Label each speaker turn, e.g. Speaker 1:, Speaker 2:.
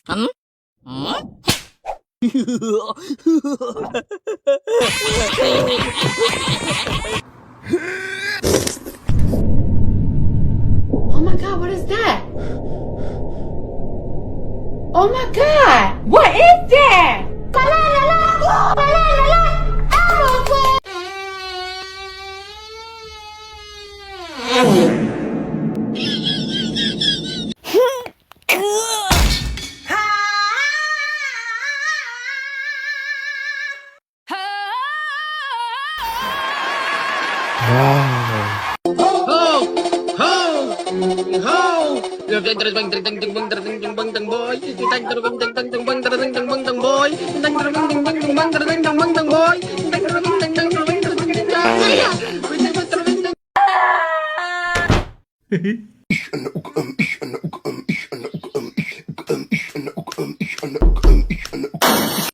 Speaker 1: Hmm? Hmm?
Speaker 2: Oh my god, what is that? Oh my god! What is that? La la la la! La la la la!
Speaker 3: Ich